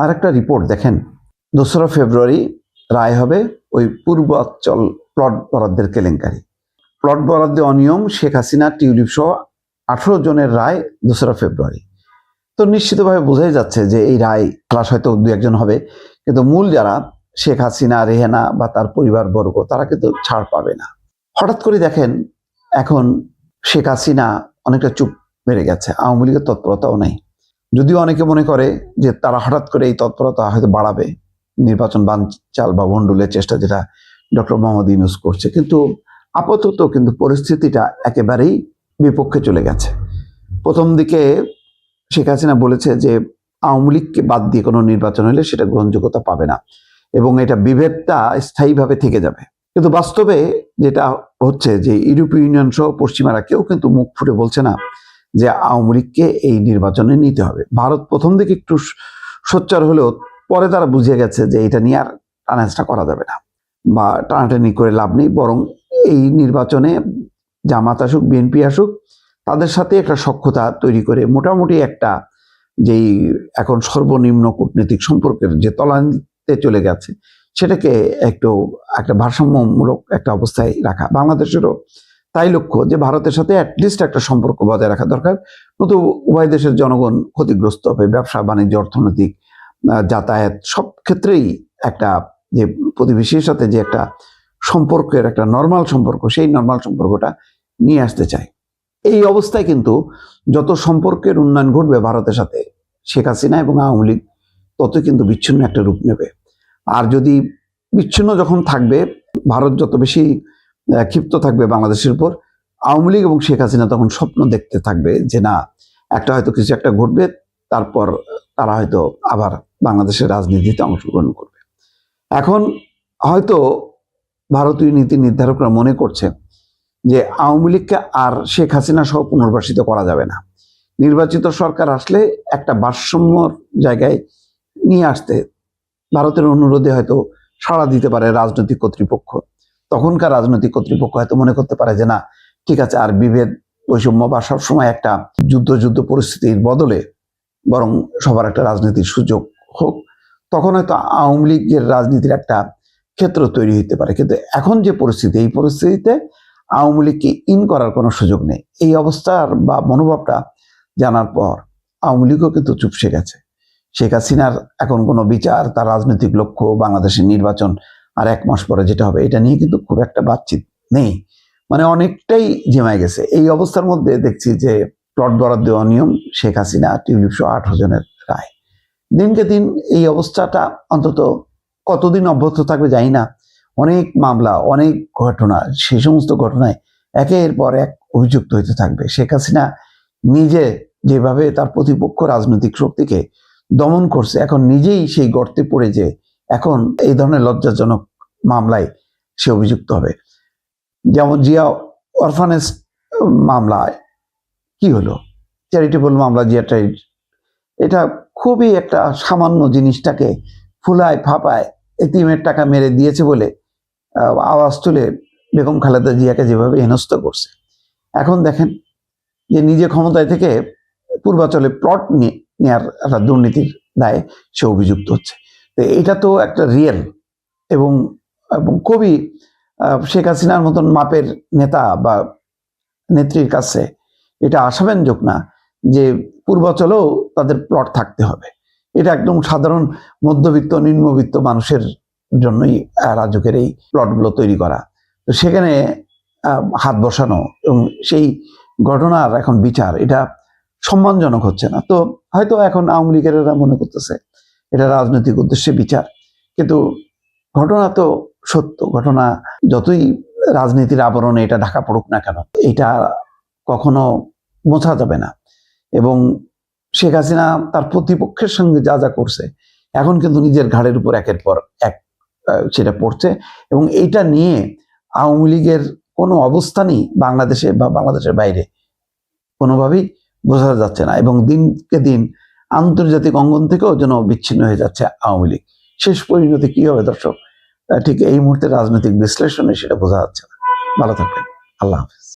আর একটা রিপোর্ট দেখেন, 2রা ফেব্রুয়ারি রায় হবে ওই পূর্বাঞ্চল প্লট বরাদ্দের কেলেঙ্কারি, প্লট বরাদ্দে অনিয়ম, শেখ হাসিনা, টিউলিপ সহ 18 জনের রায় 2রা ফেব্রুয়ারি। তো নিশ্চিতভাবে বোঝাই যাচ্ছে যে এই রায় ক্লাস হয়তো 2-1 হবে, কিন্তু মূল যারা শেখ হাসিনা, রেহেনা বা তার পরিবারবর্গ তারা কিন্তু ছাড় পাবে না। হঠাৎ করে দেখেন এখন শেখ হাসিনা অনেকটা চুপ বেড়ে গেছে, আওয়ামী লীগের তৎপরতাও নেই। যদিও অনেকে মনে করে যে তারা হঠাৎ করে এই তৎপরতা হয়তো বাড়াবে, নির্বাচন বানচাল বা ভণ্ডুলের চেষ্টা যেটা ডক্টর মোহাম্মদ ইউনূস করছে, কিন্তু আপাতত কিন্তু পরিস্থিতিটা একেবারেই বিপক্ষে চলে গেছে। প্রথম দিকে শেখ হাসিনা বলেছে যে আওয়ামী লীগকে বাদ দিয়ে কোনো নির্বাচন হলে সেটা গ্রহণযোগ্যতা পাবে না এবং এটা বিভেদটা স্থায়ীভাবে থেকে যাবে। কিন্তু বাস্তবে যেটা হচ্ছে যে ইউরোপীয় ইউনিয়ন সহ পশ্চিমারা কেউ কিন্তু মুখ ফুটে বলছে না যে আওয়ামী লীগকে এই নির্বাচনে নিতে হবে। ভারত প্রথম দিকে একটু সোচ্চার হলেও পরে তারা বুঝে গেছে যে এটা নিয়ে আর টানাহেঁচড়া করা যাবে না বা টানাটানি করে লাভ নেই, বরং এই নির্বাচনে জামাত আসুক, বিএনপি আসুক, তাদের সাথে একটা সখ্যতা তৈরি করে মোটামুটি একটা যেই এখন সর্বনিম্ন কূটনৈতিক সম্পর্কের যে তলানিতে চলে গেছে সেটাকে একটা ভারসাম্যমূলক একটা অবস্থায় রাখা। বাংলাদেশেরও তাই লক্ষ্য যে ভারতের সাথে অ্যাটলিস্ট একটা সম্পর্ক বজায় রাখা দরকার, নতুন উভয় দেশের জনগণ ক্ষতিগ্রস্ত হবে, ব্যবসা বাণিজ্য, অর্থনৈতিক, যাতায়াত সব ক্ষেত্রেই একটা যে প্রতিবেশীর সাথে যে একটা সম্পর্কের একটা নর্মাল সম্পর্ক, সেই নর্মাল সম্পর্কটা নিয়ে আসতে চায়। এই অবস্থায় কিন্তু যত সম্পর্কের উন্নয়ন ঘটবে ভারতের সাথে শেখ হাসিনা এবং আওয়ামী লীগ ততই কিন্তু বিচ্ছিন্ন একটা রূপ নেবে। আর যদি বিচ্ছিন্ন যখন থাকবে, ভারত যত বেশি ক্ষিপ্ত থাকবে বাংলাদেশের উপর, আওয়ামী লীগ এবং শেখ হাসিনা তখন স্বপ্ন দেখতে থাকবে যে না, একটা হয়তো কিছু একটা ঘটবে, তারপর তারা হয়তো আবার বাংলাদেশের রাজনীতিতে অংশগ্রহণ করবে। এখন হয়তো ভারতীয় নীতি নির্ধারকরা মনে করছে যে আওয়ামী লীগকে আর শেখ হাসিনা সহ পুনর্বাসিত করা যাবে না, নির্বাচিত সরকার আসলে একটা ভারসাম্যর জায়গায় নিয়ে আসতে ভারতের অনুরোধে হয়তো সাড়া দিতে পারে রাজনৈতিক কর্তৃপক্ষ। তখনকার রাজনৈতিক কর্তৃপক্ষ হয়তো মনে করতে পারে যে না, ঠিক আছে, আর বিভেদ, বৈষম্য বা সবসময় একটা যুদ্ধ পরিস্থিতির বদলে বরং সবার একটা রাজনীতির সুযোগ হোক, তখন হয়তো আওয়ামী লীগের রাজনীতির একটা ক্ষেত্র তৈরি হতে পারে। কিন্তু এখন যে পরিস্থিতি, এই পরিস্থিতিতে আওয়ামী লীগকে ইন করার কোনো সুযোগ নেই। এই অবস্থার বা মনোভাবটা জানার পর আওয়ামী লীগও কিন্তু চুপসে গেছে। শেখ হাসিনার এখন কোনো বিচার, তার রাজনৈতিক লক্ষ্য, বাংলাদেশের নির্বাচন আর 1 মাস পরে যেটা হবে, এটা নিয়ে কিন্তু খুব একটা বাতচিত নেই, মানে অনেকটাই জেমায় গেছে। এই অবস্থার মধ্যে দেখছি যে প্লট বরাদ্দ অনিয়ম, শেখ হাসিনা, টিউলিপ সহ 18 জনের রায়। দিনকে দিন এই অবস্থাটা অন্তত কতদিন অব্যাহত থাকবে জানি না। অনেক মামলা, অনেক ঘটনা, সেই সমস্ত ঘটনায় একের পর এক অভিযুক্ত হইতে থাকবে। শেখ হাসিনা নিজে যেভাবে তার প্রতিপক্ষ রাজনৈতিক শক্তিকে দমন করছে, এখন নিজেই সেই গর্তে পড়ে যে এখন এই ধরনের লজ্জাজনক মামলায় সে অভিযুক্ত হবে। যেমন জিয়া অরফানেজ মামলায় কি হলো, চ্যারিটেবল মামলা, জিয়া ট্রাইড, এটা খুবই একটা সামান্য জিনিসটাকে ফুলায় ফাপায় এতিমের টাকা মেরে দিয়েছে বলে আওয়াজ তুলে বেগম খালেদা জিয়াকে যেভাবে হেনস্থা করছে। এখন দেখেন যে নিজে ক্ষমতায় থেকে পূর্বাচলে প্লট নেওয়ার একটা দুর্নীতির দায়ে সে অভিযুক্ত হচ্ছে। তো এটা তো একটা রিয়েল এবং খুবই শেখ হাসিনার মতন মাপের নেতা বা নেত্রীর কাছে এটা আশাব্যঞ্জক না যে পূর্বাচলেও তাদের প্লট থাকতে হবে। এটা একদম সাধারণ মধ্যবিত্ত, নিম্নবিত্ত মানুষের জন্যই রাজুকের এই প্লটগুলো তৈরি করা। তো সেখানে হাত বসানো এবং সেই ঘটনার এখন বিচার, এটা সম্মানজনক হচ্ছে না। তো হয়তো এখন আওয়ামী লীগেরা মনে করতেছে এটা রাজনৈতিক উদ্দেশ্যে বিচার, কিন্তু ঘটনা তো সত্য। ঘটনা যতই রাজনীতির আবরণে এটা ঢাকা পড়ুক না কেন, এটা কখনো মোছা যাবে না। এবং শেখ হাসিনা তার প্রতিপক্ষের সঙ্গে যা যা করছে, এখন কিন্তু নিজের ঘাড়ের উপর একের পর এক সেটা পড়ছে। এবং এইটা নিয়ে আওয়ামী লীগের কোনো অবস্থানই বাংলাদেশে বা বাংলাদেশের বাইরে কোনোভাবেই বোঝা যাচ্ছে না। এবং দিনকে দিন আন্তর্জাতিক অঙ্গন থেকেও যেন বিচ্ছিন্ন হয়ে যাচ্ছে আওয়ামী লীগ। শেষ পরিণতি কি হবে দর্শক, ঠিক এই মুহূর্তে রাজনৈতিক বিশ্লেষণে সেটা বোঝা যাচ্ছে না। ভালো থাকবেন, আল্লাহ হাফেজ।